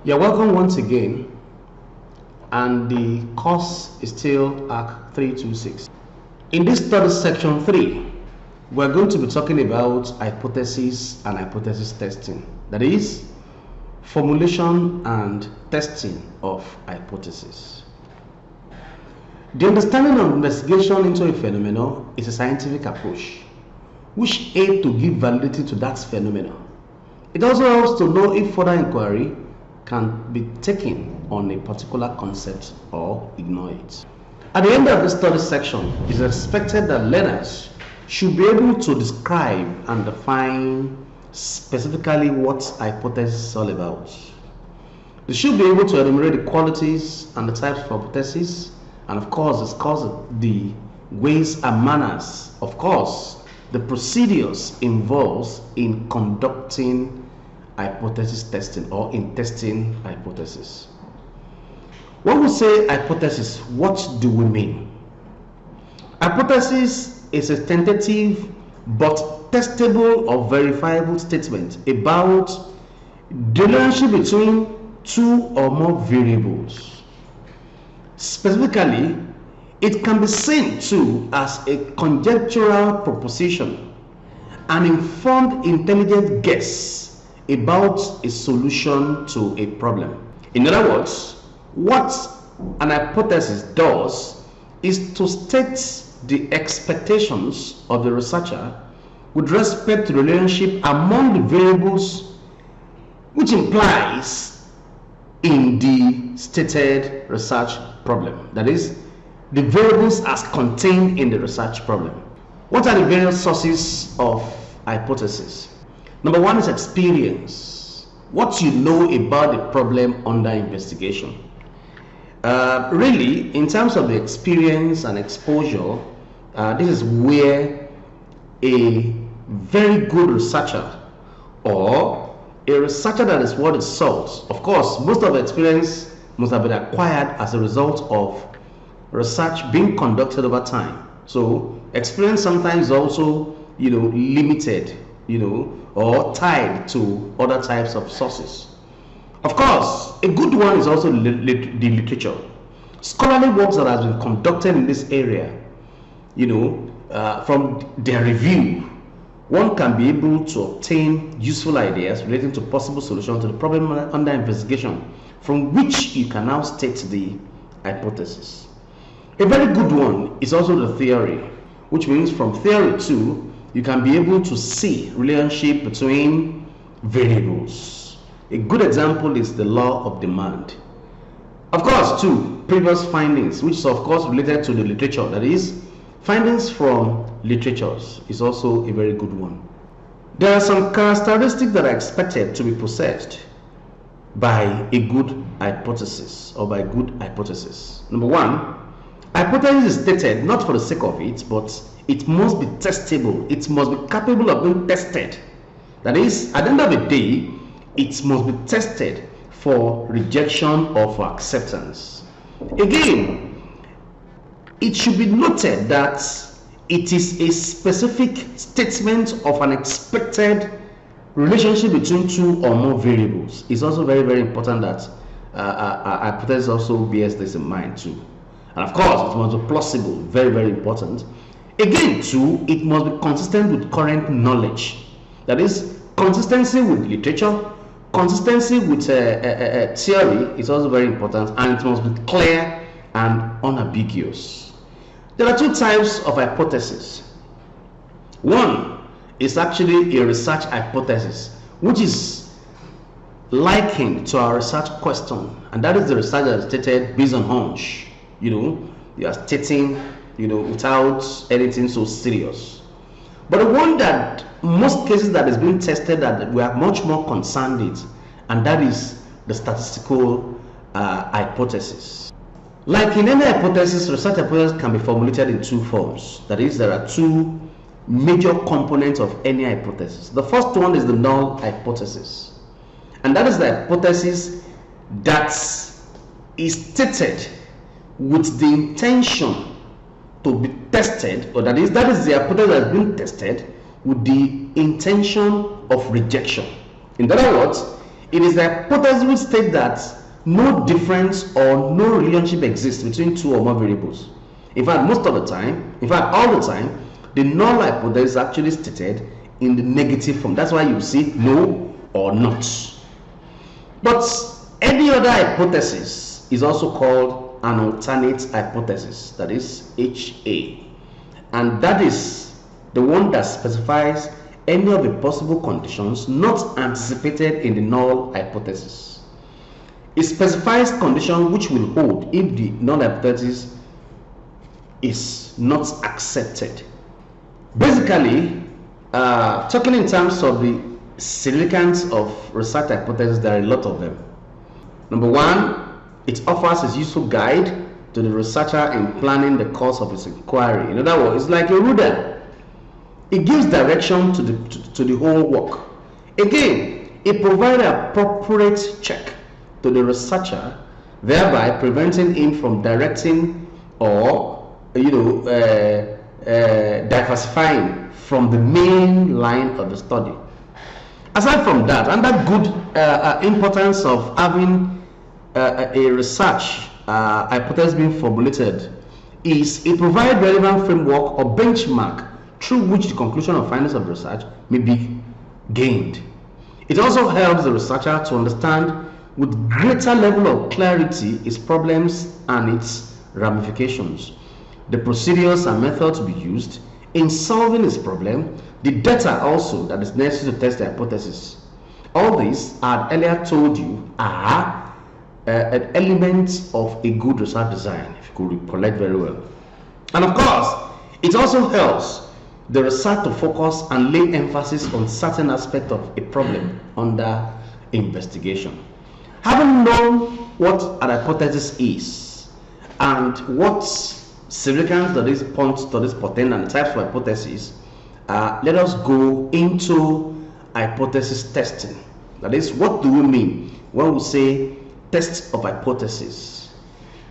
You're welcome once again, and the course is still ARC 326. In this study section 3, we're going to be talking about hypothesis and hypothesis testing. That is, formulation and testing of hypothesis. The understanding of investigation into a phenomenon is a scientific approach which aids to give validity to that phenomenon. It also helps to know if further inquiry can be taken on a particular concept or ignore it. At the end of the study section, it is expected that learners should be able to describe and define specifically what hypothesis is all about. They should be able to enumerate the qualities and the types of hypothesis, and of course discuss the ways and manners, of course the procedures involved in conducting hypothesis testing or in testing hypothesis. When we say hypothesis, what do we mean? Hypothesis is a tentative but testable or verifiable statement about the relationship between two or more variables. Specifically, it can be seen too as a conjectural proposition, an informed intelligent guess about a solution to a problem. In other words, what an hypothesis does is to state the expectations of the researcher with respect to the relationship among the variables which implies in the stated research problem. That is, the variables as contained in the research problem. What are the various sources of hypothesis? Number one is experience. What you know about the problem under investigation. Really, in terms of the experience and exposure, this is where a very good researcher or a researcher that is worth its salt, of course, most of the experience must have been acquired as a result of research being conducted over time. So experience sometimes also, limited, or tied to other types of sources. Of course, a good one is also the literature. Scholarly works that has been conducted in this area, from their review, one can be able to obtain useful ideas relating to possible solutions to the problem under investigation, from which you can now state the hypothesis. A very good one is also the theory, which means from theory too, you can be able to see relationship between variables. A good example is the law of demand. Of course, too, previous findings, which is of course related to the literature, that is, findings from literatures is also a very good one. There are some characteristics that are expected to be possessed by a good hypothesis or by good hypothesis. Number one, hypothesis is stated not for the sake of it, but it must be testable. It must be capable of being tested. That is, at the end of the day, it must be tested for rejection or for acceptance. Again, it should be noted that it is a specific statement of an expected relationship between two or more variables. It's also very, very important that hypothesis also bears this in mind too. And of course, it must be plausible, very, very important. Again, too, it must be consistent with current knowledge. That is, consistency with literature, consistency with theory is also very important, and it must be clear and unambiguous. There are two types of hypothesis. One is actually a research hypothesis, which is likened to our research question, and that is the research that is stated based on hunch. You are stating, without anything so serious. But the one that most cases that is being tested that we are much more concerned with, and that is the statistical hypothesis. Like in any hypothesis, research hypothesis can be formulated in two forms. That is, there are two major components of any hypothesis. The first one is the null hypothesis, and that is the hypothesis that is stated with the intention to be tested, or that is the hypothesis that has been tested with the intention of rejection. In other words, It is the hypothesis which states that no difference or no relationship exists between two or more variables. In fact, most of the time, in fact, all the time, the null hypothesis is actually stated in the negative form. That's why you see no or not. But any other hypothesis is also called an alternate hypothesis, that is HA. And that is the one that specifies any of the possible conditions not anticipated in the null hypothesis. It specifies conditions which will hold if the null hypothesis is not accepted. Basically, talking in terms of the significance of research hypothesis, there are a lot of them. Number one, it offers a useful guide to the researcher in planning the course of his inquiry. In other words, it's like a ruler. It gives direction to the whole work. Again, it provides appropriate check to the researcher, thereby preventing him from directing or diversifying from the main line of the study. Aside from that, another good importance of having a research hypothesis being formulated is it provides relevant framework or benchmark through which the conclusion or findings of research may be gained. It also helps the researcher to understand with greater level of clarity its problems and its ramifications, the procedures and methods to be used in solving its problem, the data also that is necessary to test the hypothesis. All these, I had earlier told you, are an element of a good research design, if you could recollect very well. And of course, it also helps the research to focus and lay emphasis on certain aspects of a problem under investigation. Having known what an hypothesis is and what significance that this points to this portend and the types of hypotheses, let us go into hypothesis testing. That is, what do we mean when we say test of hypothesis?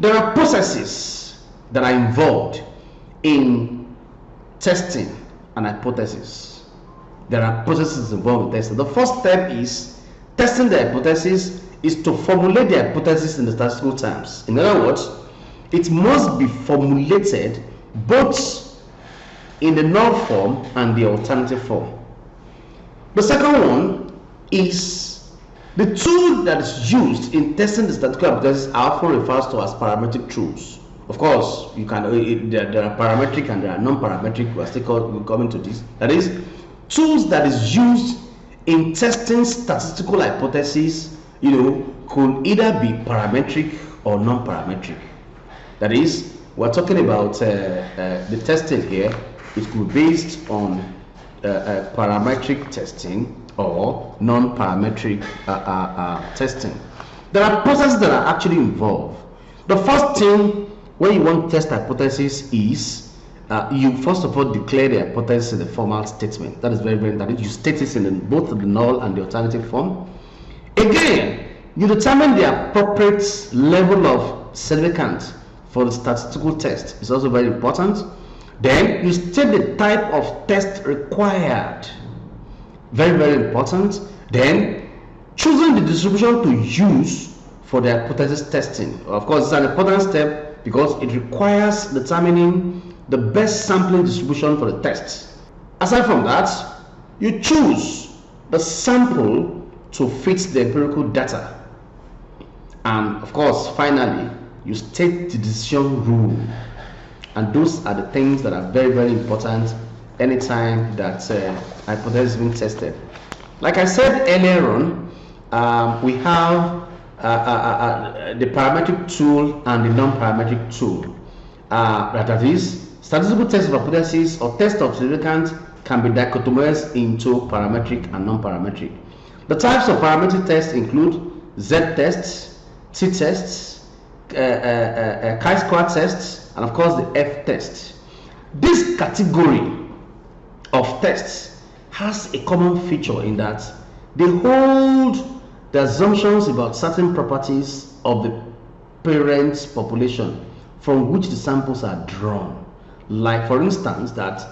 There are processes that are involved in testing an hypothesis. There are processes involved in testing. The first step is testing the hypothesis is to formulate the hypothesis in the statistical terms. In other words, it must be formulated both in the null form and the alternative form. The second one is the tool that is used in testing the statistical hypothesis are often referred to as parametric tools. Of course, you can there are parametric and there are non-parametric. We're still coming to this. That is, tools that is used in testing statistical hypotheses, could either be parametric or non-parametric. That is, we're talking about the testing here. It could be based on parametric testing or non-parametric testing. There are processes that are actually involved. The first thing when you want to test hypothesis is you first of all declare the hypothesis in the formal statement. That is very, very important. You state it in both the null and the alternative form. Again, you determine the appropriate level of significance for the statistical test. It's also very important. Then you state the type of test required. Very, very important. Then choosing the distribution to use for the hypothesis testing. Of course, it's an important step because it requires determining the best sampling distribution for the test. Aside from that, you choose the sample to fit the empirical data. And of course, finally, you state the decision rule. And those are the things that are very, very important anytime that hypothesis is being tested. Like I said earlier on, we have the parametric tool and the non-parametric tool. That is, statistical test of hypothesis or test of significance can be dichotomized into parametric and non-parametric. The types of parametric tests include Z-tests, T-tests, chi-square tests, and of course the F-test. This category of tests has a common feature in that they hold the assumptions about certain properties of the parent population from which the samples are drawn. Like, for instance, that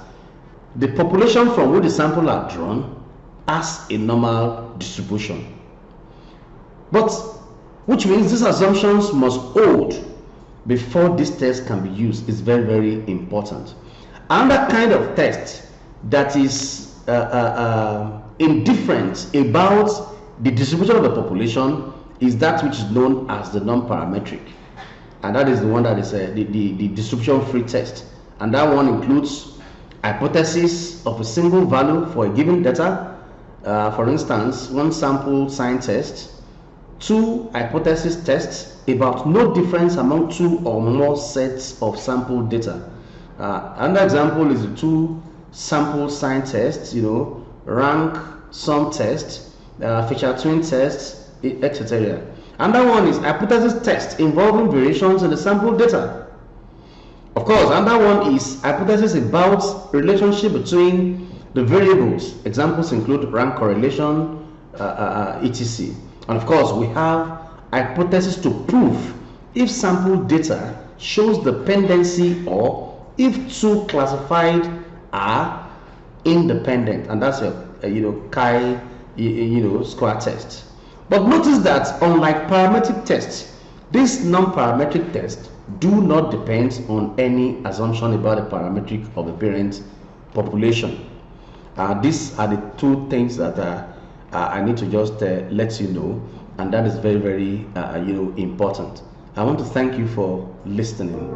the population from which the samples are drawn has a normal distribution. But which means these assumptions must hold before this test can be used. Is very, very important. Another kind of test that is indifferent about the distribution of the population is that which is known as the non-parametric, and that is the one that is the distribution free test, and that one includes hypothesis of a single value for a given data. For instance, one sample sign test, two hypothesis tests about no difference among two or more sets of sample data. Another example is the two sample sign tests, rank sum test, feature twin test, etc. Another one is hypothesis test involving variations in the sample data. Of course, another one is hypothesis about relationship between the variables. Examples include rank correlation, etc. And of course, we have hypothesis to prove if sample data shows dependency or if two classified are independent, and that's a chi square test. But notice that unlike parametric tests, these non-parametric tests do not depend on any assumption about the parametric of the parent population. These are the two things that I need to just let you know, and that is very, very important. I want to thank you for listening.